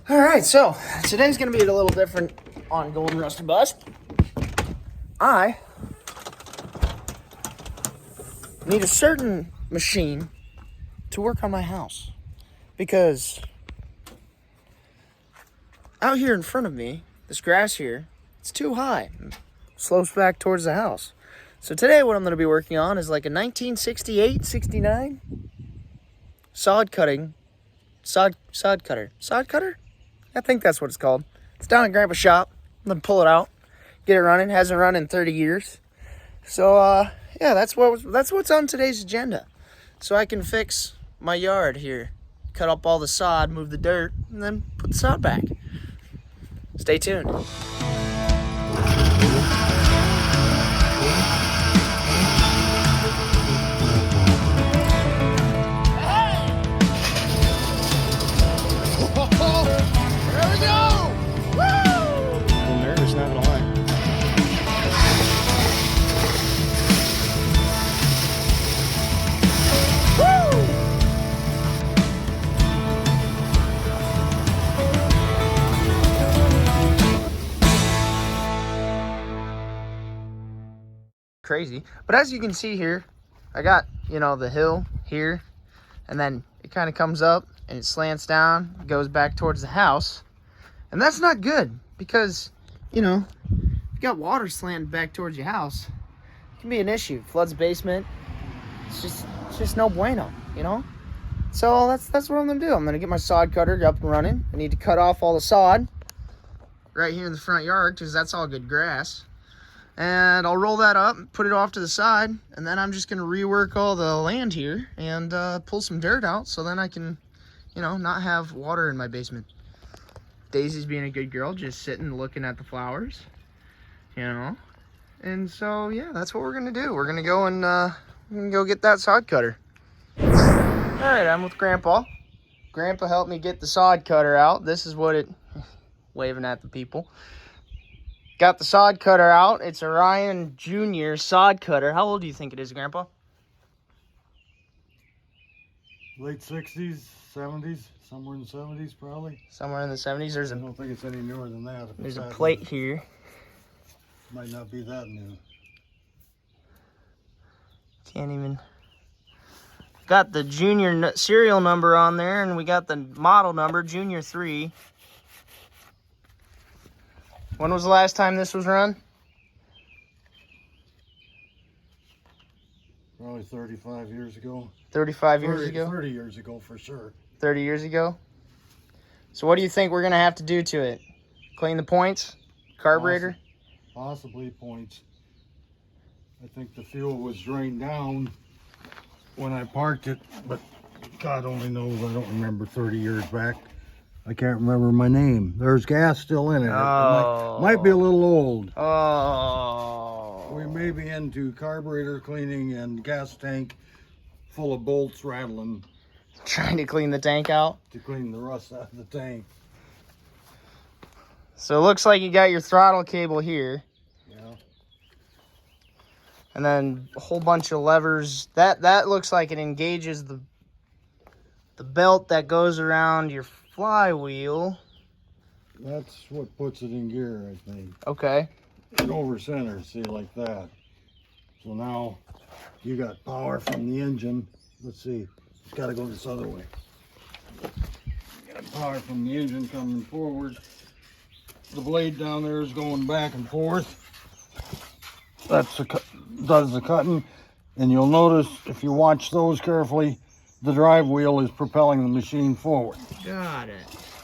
All right, so today's gonna be a little different on Golden Rust Bust. I need a certain machine to work on my house because out here in front of me, this grass here, it's too high. It slopes back towards the house. So today what I'm gonna be working on is like a 1968, 69 sod cutter. Sod cutter? I think that's what it's called. It's down at Grandpa's shop. I'm gonna pull it out, get it running. Hasn't run in 30 years. So yeah, that's what's on today's agenda. So I can fix my yard here, cut up all the sod, move the dirt, and then put the sod back. Stay tuned. Crazy, but as you can see here, I got, the hill here, and then it kind of comes up and it slants down, goes back towards the house, and that's not good because if you got water slanting back towards your house, it can be an issue. Floods basement. It's just no bueno, So that's what I'm gonna do. I'm gonna get my sod cutter up and running. I need to cut off all the sod right here in the front yard because that's all good grass. And I'll roll that up, put it off to the side, and then I'm just going to rework all the land here and pull some dirt out so then I can, not have water in my basement. Daisy's being a good girl, just sitting looking at the flowers, And so, yeah, that's what we're going to do. We're going to go and go get that sod cutter. All right, I'm with Grandpa. Grandpa helped me get the sod cutter out. This is what waving at the people. Got the sod cutter out. It's a Ryan Jr. sod cutter. How old do you think it is, Grandpa? Late 60s, 70s, somewhere in the 70s probably. Somewhere in the 70s. I don't think it's any newer than that. There's a plate here. Might not be that new. Can't even. Got the Junior serial number on there, and we got the model number, Junior 3. When was the last time this was run? Probably 35 years ago. 35 years ago? 30 years ago for sure. 30 years ago? So what do you think we're going to have to do to it? Clean the points? Carburetor? Possibly points. I think the fuel was drained down when I parked it, but God only knows, I don't remember 30 years back. I can't remember my name. There's gas still in it. Oh. It might be a little old. Oh. We may be into carburetor cleaning and gas tank full of bolts rattling. Trying to clean the tank out? To clean the rust out of the tank. So it looks like you got your throttle cable here. Yeah. And then a whole bunch of levers. That looks like it engages the belt that goes around your flywheel. That's what puts it in gear, I think. Okay. It over center, see, like that. So now you got power from the engine. Let's see, it's got to go this other way. You got power from the engine coming forward. The blade down there is going back and forth. That's does the cutting. And you'll notice, if you watch those carefully, the drive wheel is propelling the machine forward. Got it.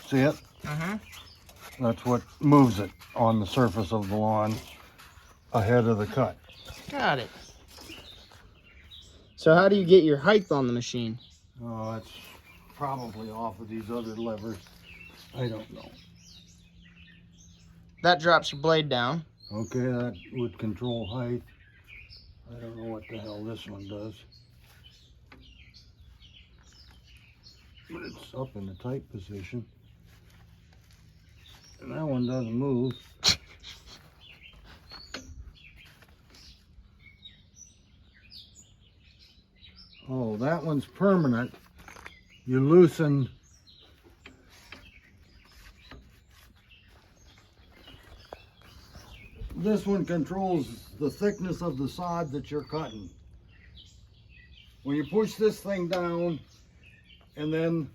See it? Uh-huh. That's what moves it on the surface of the lawn ahead of the cut. Got it. So how do you get your height on the machine? Oh, that's probably off of these other levers. I don't know. That drops your blade down. Okay, that would control height. I don't know what the hell this one does. But it's up in the tight position. And that one doesn't move. Oh, that one's permanent. You loosen this one controls the thickness of the sod that you're cutting. When you push this thing down and then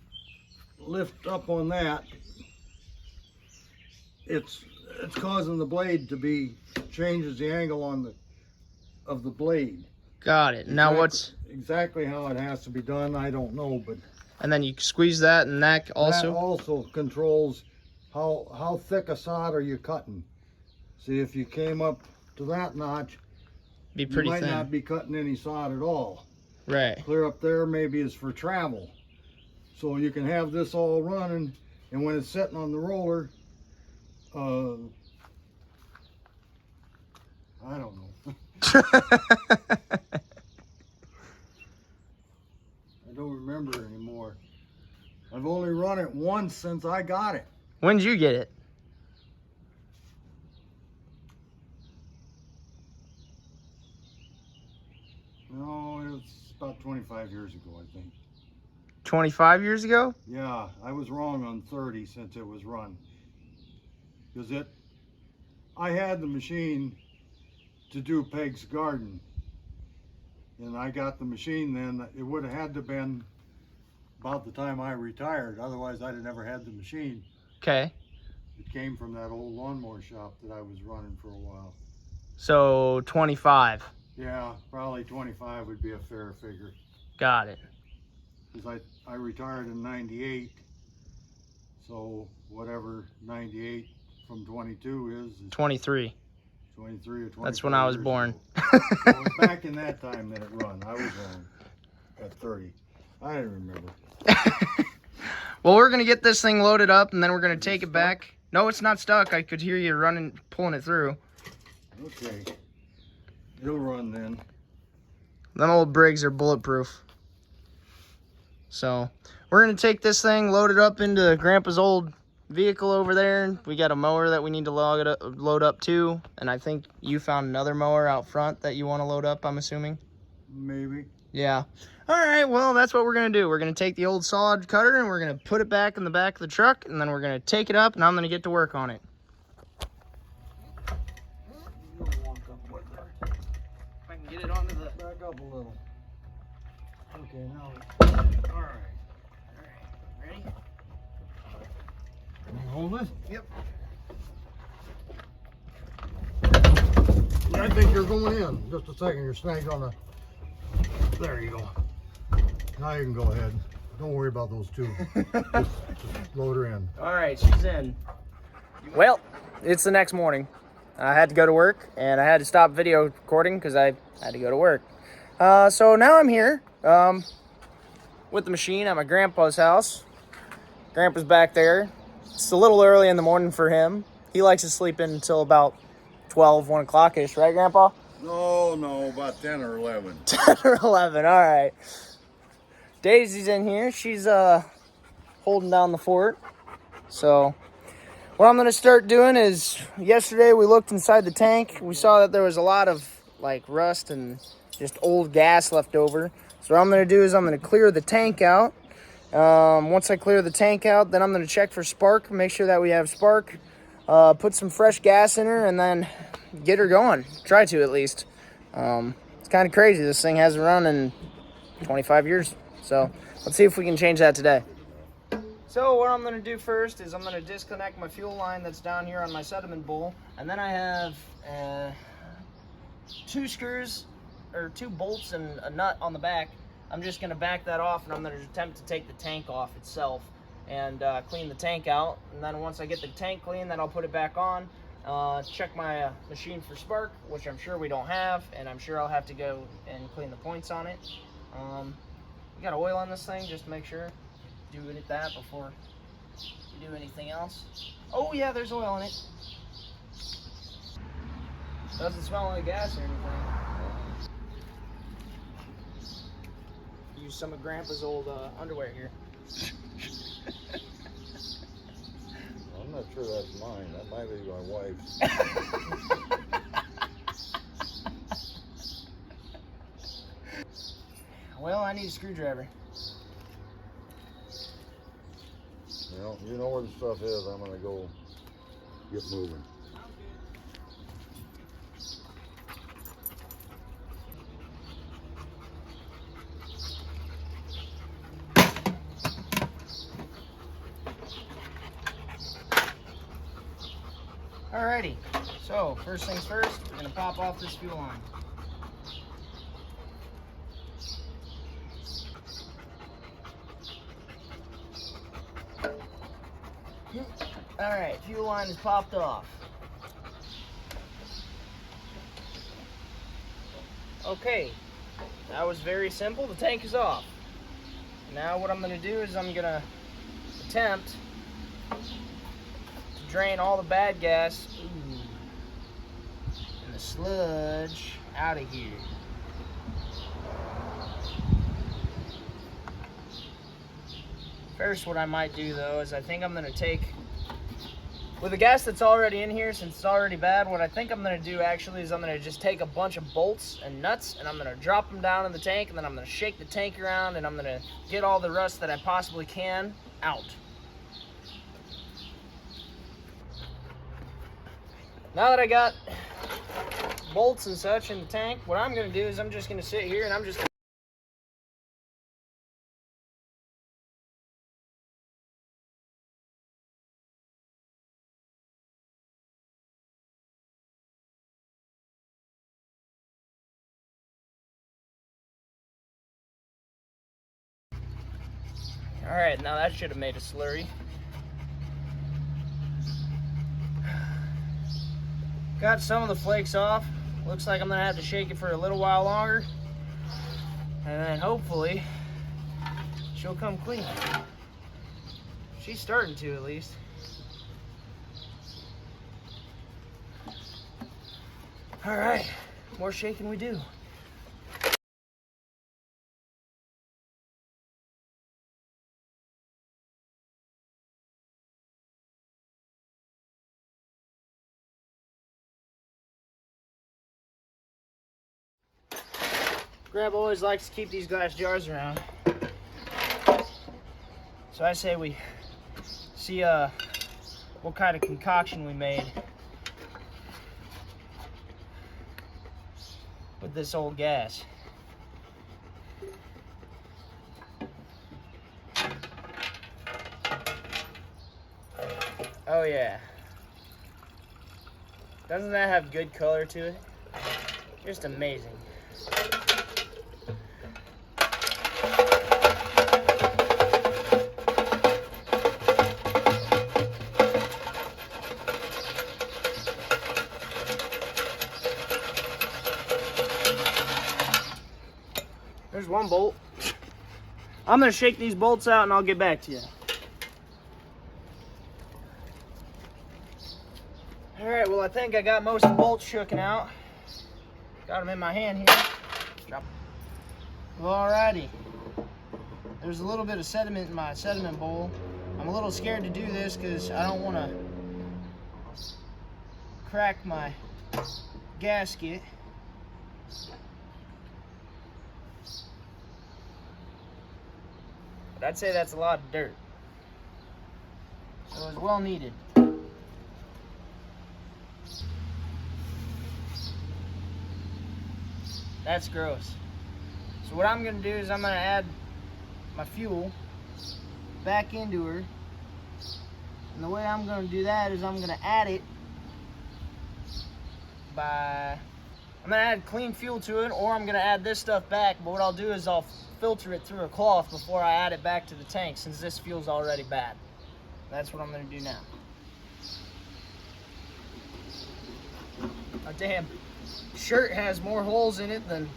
lift up on that, it's causing the blade to be, changes the angle on of the blade. Got it. Now what's exactly how it has to be done, I don't know, but and then you squeeze that, and that also controls how thick a sod are you cutting. See, if you came up to that notch, be pretty you might thin. not be cutting any sod at all. Right. Clear up there maybe is for travel. So you can have this all running, and when it's sitting on the roller, I don't know. I don't remember anymore. I've only run it once since I got it. When did you get it? No, it was about 25 years ago, I think. 25 years ago? Yeah, I was wrong on 30 since it was run. Because I had the machine to do Peg's garden. And I got the machine then, it would have had to been about the time I retired. Otherwise, I'd have never had the machine. Okay. It came from that old lawnmower shop that I was running for a while. So 25. Yeah, probably 25 would be a fair figure. Got it. Because I retired in 98. So whatever 98 from 22 is 23. 23 or 24. That's when I was born. So it was back in that time that it run. I was wrong at 30. I didn't remember. Well, we're going to get this thing loaded up, and then we're going to take it back. No, it's not stuck. I could hear you running, pulling it through. Okay. It'll run then. Them old Briggs are bulletproof. So, we're going to take this thing, load it up into Grandpa's old vehicle over there. We got a mower that we need to load up too. And I think you found another mower out front that you want to load up, I'm assuming? Maybe. Yeah. All right, well, that's what we're going to do. We're going to take the old Sod Cutter, and we're going to put it back in the back of the truck, and then we're going to take it up, and I'm going to get to work on it. If I can get it onto the... Back up a little. Okay, now. All right. Ready? Can you hold it? Yep. I think you're going in. Just a second, you're snagged on the... There you go. Now you can go ahead. Don't worry about those two. just load her in. All right, she's in. Well, it's the next morning. I had to go to work, and I had to stop video recording because I had to go to work. So now I'm here with the machine at my grandpa's house. Grandpa's back there. It's a little early in the morning for him. He likes to sleep in until about 12, 1 o'clock-ish, right, Grandpa? No, about 10 or 11. 10 or 11, all right. Daisy's in here. She's holding down the fort. So what I'm going to start doing is, yesterday we looked inside the tank. We saw that there was a lot of like rust and just old gas left over. So what I'm going to do is I'm going to clear the tank out. Once I clear the tank out, then I'm going to check for spark, make sure that we have spark, put some fresh gas in her, and then get her going. Try to, at least. It's kind of crazy. This thing hasn't run in 25 years. So let's see if we can change that today. So what I'm going to do first is I'm going to disconnect my fuel line that's down here on my sediment bowl. And then I have 2 screws, or 2 bolts and a nut on the back. I'm just going to back that off, and I'm going to attempt to take the tank off itself and clean the tank out. And then once I get the tank clean, then I'll put it back on. Check my machine for spark, which I'm sure we don't have, and I'm sure I'll have to go and clean the points on it. We got oil on this thing, just to make sure. Do that before you do anything else. Oh yeah, there's oil in it. Doesn't smell like gas or anything. Use some of Grandpa's old underwear here. I'm not sure that's mine. That might be my wife's. Well, I need a screwdriver. Well, you know where the stuff is. I'm gonna go get moving. Alrighty, so first things first, we're gonna pop off this fuel line. Alright, fuel line is popped off. Okay, that was very simple. The tank is off. Now what I'm gonna do is I'm gonna attempt to drain all the bad gas and the sludge out of here. First, what I might do though is I think I'm gonna take, with the gas that's already in here, since it's already bad, what I think I'm gonna do actually is I'm gonna just take a bunch of bolts and nuts and I'm gonna drop them down in the tank, and then I'm gonna shake the tank around and I'm gonna get all the rust that I possibly can out. Now that I got bolts and such in the tank, what I'm gonna do is I'm just gonna sit here and I'm just gonna Alright, now that should have made a slurry. Got some of the flakes off. Looks like I'm gonna have to shake it for a little while longer. And then hopefully she'll come clean. She's starting to, at least. Alright, more shaking we do. Grab always likes to keep these glass jars around. So I say we see what kind of concoction we made with this old gas. Oh yeah. Doesn't that have good color to it? Just amazing. There's one bolt. I'm gonna shake these bolts out and I'll get back to you. All right, well I think I got most of the bolts shooken out. Got them in my hand here. Drop. Well, alrighty. There's a little bit of sediment in my sediment bowl. I'm a little scared to do this because I don't want to crack my gasket. But I'd say that's a lot of dirt. So it's well needed. That's gross. So what I'm gonna do is I'm gonna add my fuel back into her. And the way I'm gonna do that is I'm gonna add it by, I'm gonna add clean fuel to it, or I'm gonna add this stuff back, but what I'll do is I'll filter it through a cloth before I add it back to the tank, since this fuel's already bad. That's what I'm gonna do now. Oh damn, shirt has more holes in it than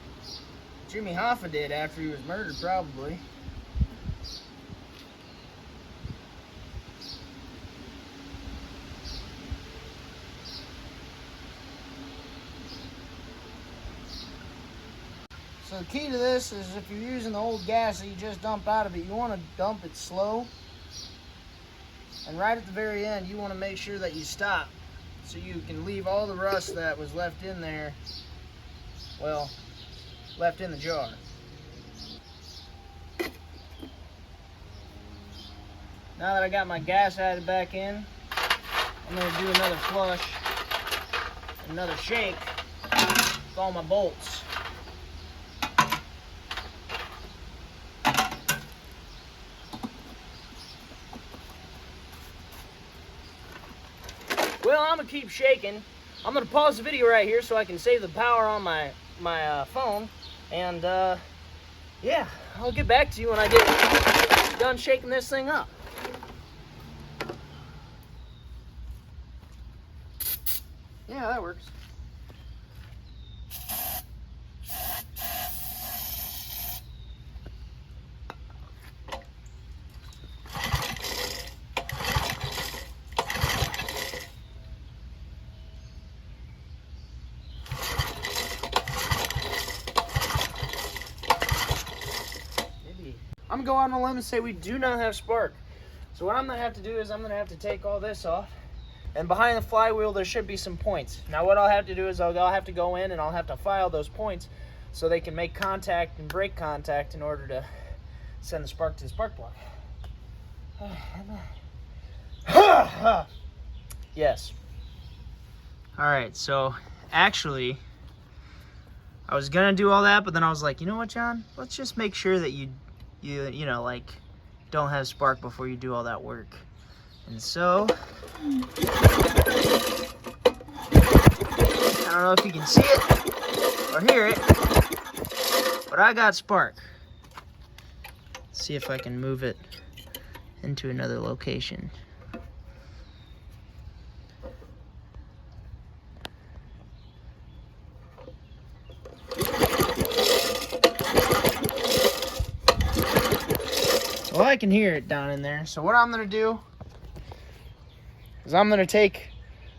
Jimmy Hoffa did after he was murdered, probably. So the key to this is, if you're using the old gas that you just dumped out of it, you want to dump it slow. And right at the very end, you want to make sure that you stop, so you can leave all the rust that was left in there, well, left in the jar. Now that I got my gas added back in, I'm going to do another flush, another shake with all my bolts. Well, I'm gonna keep shaking. I'm gonna pause the video right here so I can save the power on my phone, and yeah, I'll get back to you when I get done shaking this thing up. Yeah, that works. I'm gonna go out on a limb and say we do not have spark. So what I'm gonna have to do is I'm gonna have to take all this off, and behind the flywheel there should be some points. Now what I'll have to do is I'll have to go in and I'll have to file those points so they can make contact and break contact in order to send the spark to the spark plug. Yes. All right, so actually I was gonna do all that, but then I was like, you know what, John? Let's just make sure that you know, like, don't have spark before you do all that work. And so, I don't know if you can see it or hear it, but I got spark. Let's see if I can move it into another location. Well, I can hear it down in there. So what I'm gonna do is I'm gonna take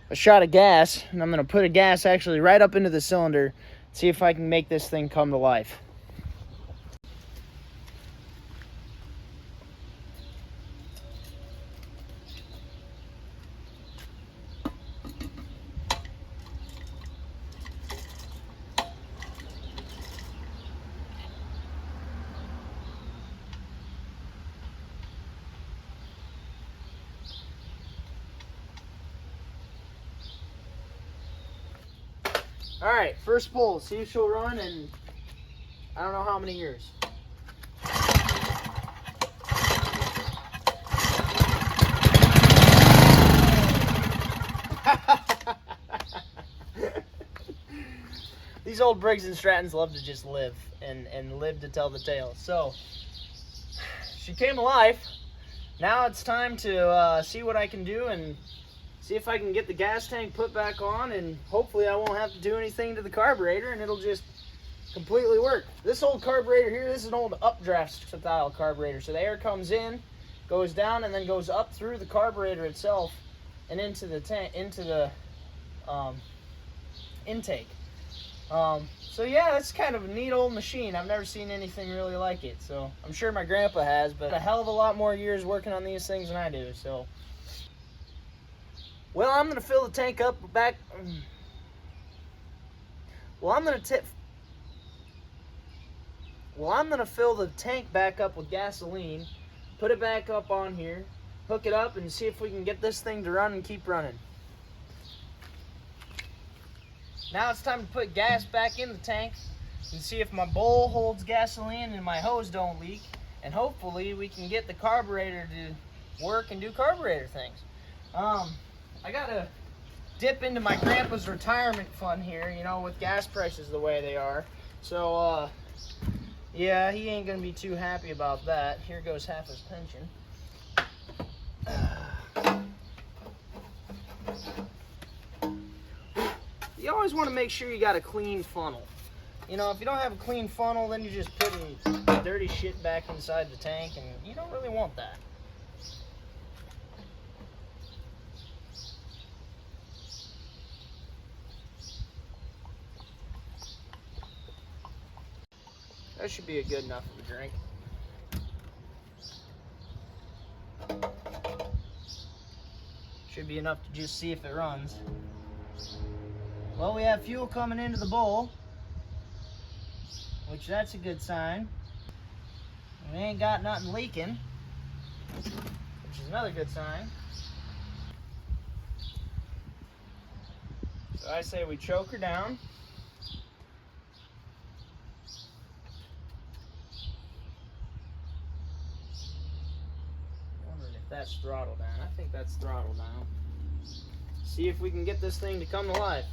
a shot of gas, and I'm gonna put a gas actually right up into the cylinder, see if I can make this thing come to life. All right, first pull. See if she'll run in I don't know how many years. These old Briggs and Strattons love to just live and live to tell the tale. So she came alive. Now it's time to see what I can do and see if I can get the gas tank put back on, and hopefully I won't have to do anything to the carburetor and it'll just completely work. This old carburetor here, this is an old updraft style carburetor. So the air comes in, goes down, and then goes up through the carburetor itself and into the tank, into the intake. So yeah, it's kind of a neat old machine. I've never seen anything really like it. So I'm sure my grandpa has, but a hell of a lot more years working on these things than I do. So. Well, I'm gonna fill the tank up back. Well, I'm gonna fill the tank back up with gasoline, put it back up on here, hook it up, and see if we can get this thing to run and keep running. Now it's time to put gas back in the tank and see if my bowl holds gasoline and my hose don't leak, and hopefully we can get the carburetor to work and do carburetor things. I gotta dip into my grandpa's retirement fund here, you know, with gas prices the way they are. So, yeah, he ain't gonna be too happy about that. Here goes half his pension. You always want to make sure you got a clean funnel. You know, if you don't have a clean funnel, then you're just putting dirty shit back inside the tank, and you don't really want that. That should be a good enough of a drink. Should be enough to just see if it runs. Well, we have fuel coming into the bowl, which that's a good sign. We ain't got nothing leaking, which is another good sign. So I say we choke her down. That's throttle down. I think that's throttle down. see if we can get this thing to come to life.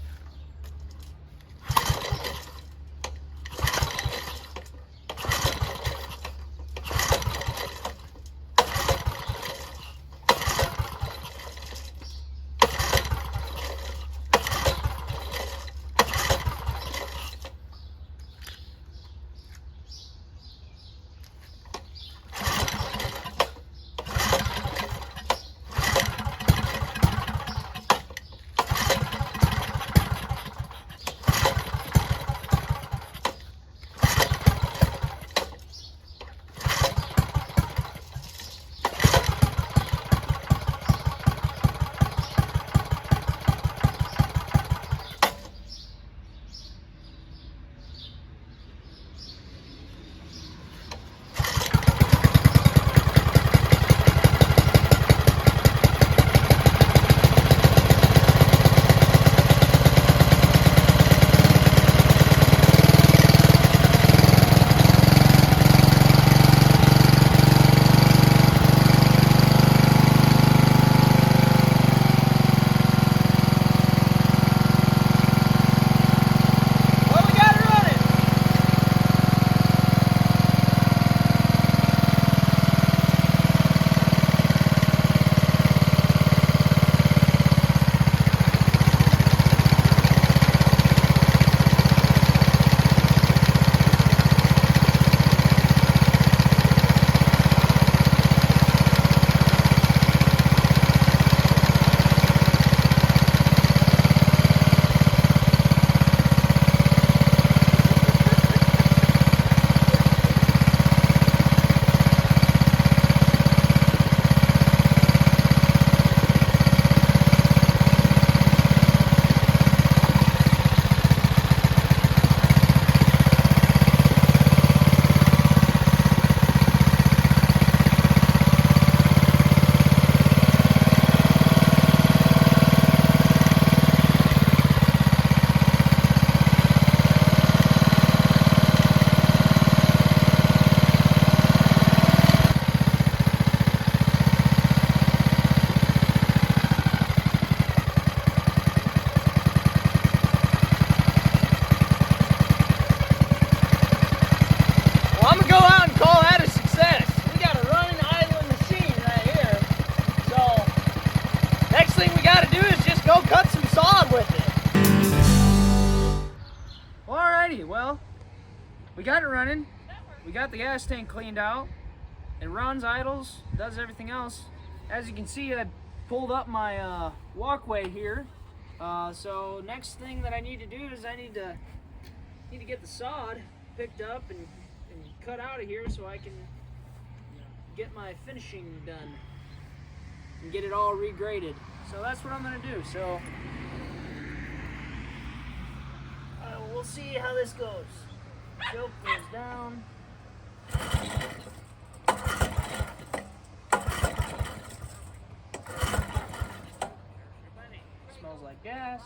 Well, we got it running. We got the gas tank cleaned out. It runs, idles, does everything else. As you can see, I pulled up my walkway here. So next thing that I need to do is I need to get the sod picked up and cut out of here so I can get my finishing done and get it all regraded. So that's what I'm gonna do. So we'll see how this goes. Choke goes down. Smells like gas.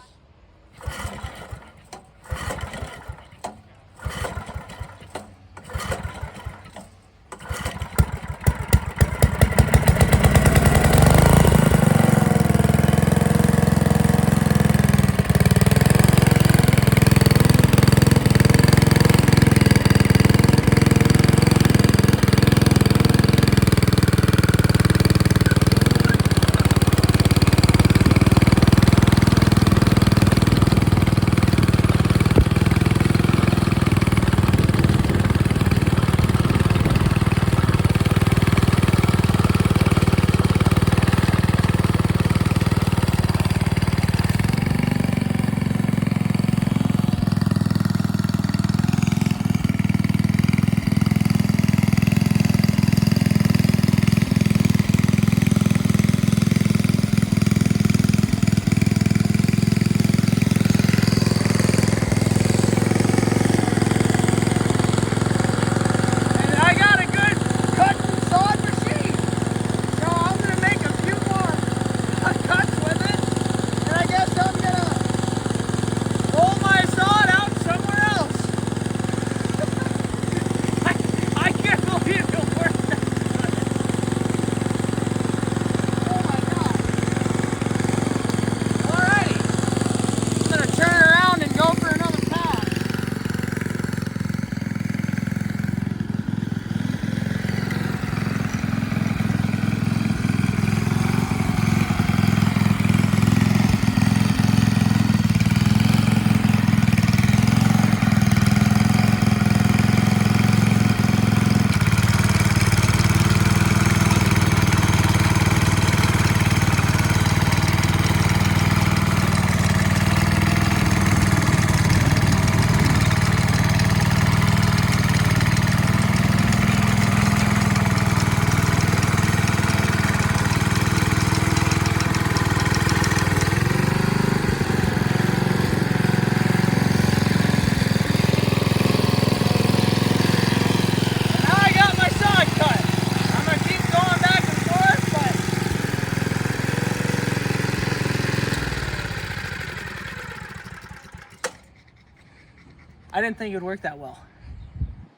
I didn't think it would work that well.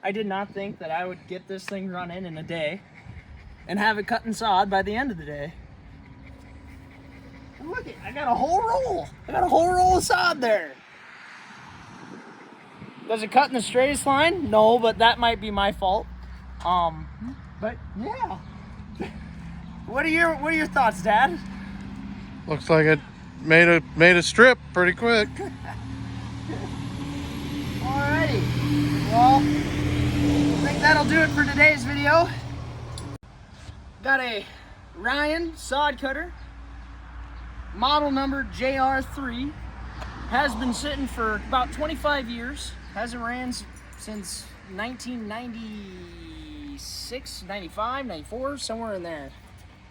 I did not think that I would get this thing running in a day and have it cut and sawed by the end of the day. And look, I got a whole roll. I got a whole roll of sod there. Does it cut in the straightest line? No, but that might be my fault. But yeah. What are your thoughts, Dad? Looks like it made a strip pretty quick. Alrighty. Well, I think that'll do it for today's video. Got a Ryan Sod Cutter, model number JR3. Has been sitting for about 25 years. Hasn't ran since 1996, 95, 94, somewhere in there.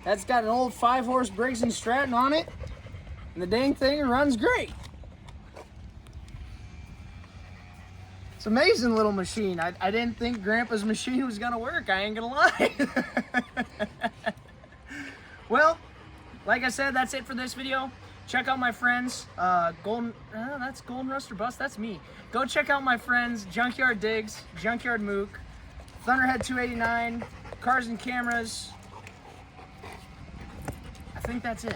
That's got an old 5-horse Briggs & Stratton on it, and the dang thing runs great. It's an amazing little machine. I didn't think Grandpa's machine was gonna work, I ain't gonna lie. Well, like I said, that's it for this video. Check out my friends, that's Golden Rust or Bust, that's me. Go check out my friends, Junkyard Digs, Junkyard Mook, Thunderhead 289, Cars and Cameras. I think that's it.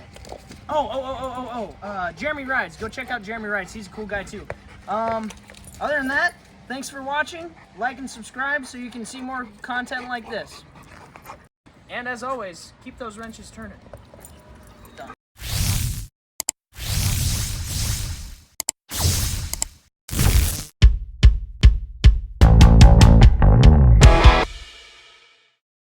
Jeremy Rhydes. Go check out Jeremy Rhydes. He's a cool guy too. Other than that, thanks for watching. Like and subscribe so you can see more content like this. And as always, keep those wrenches turning.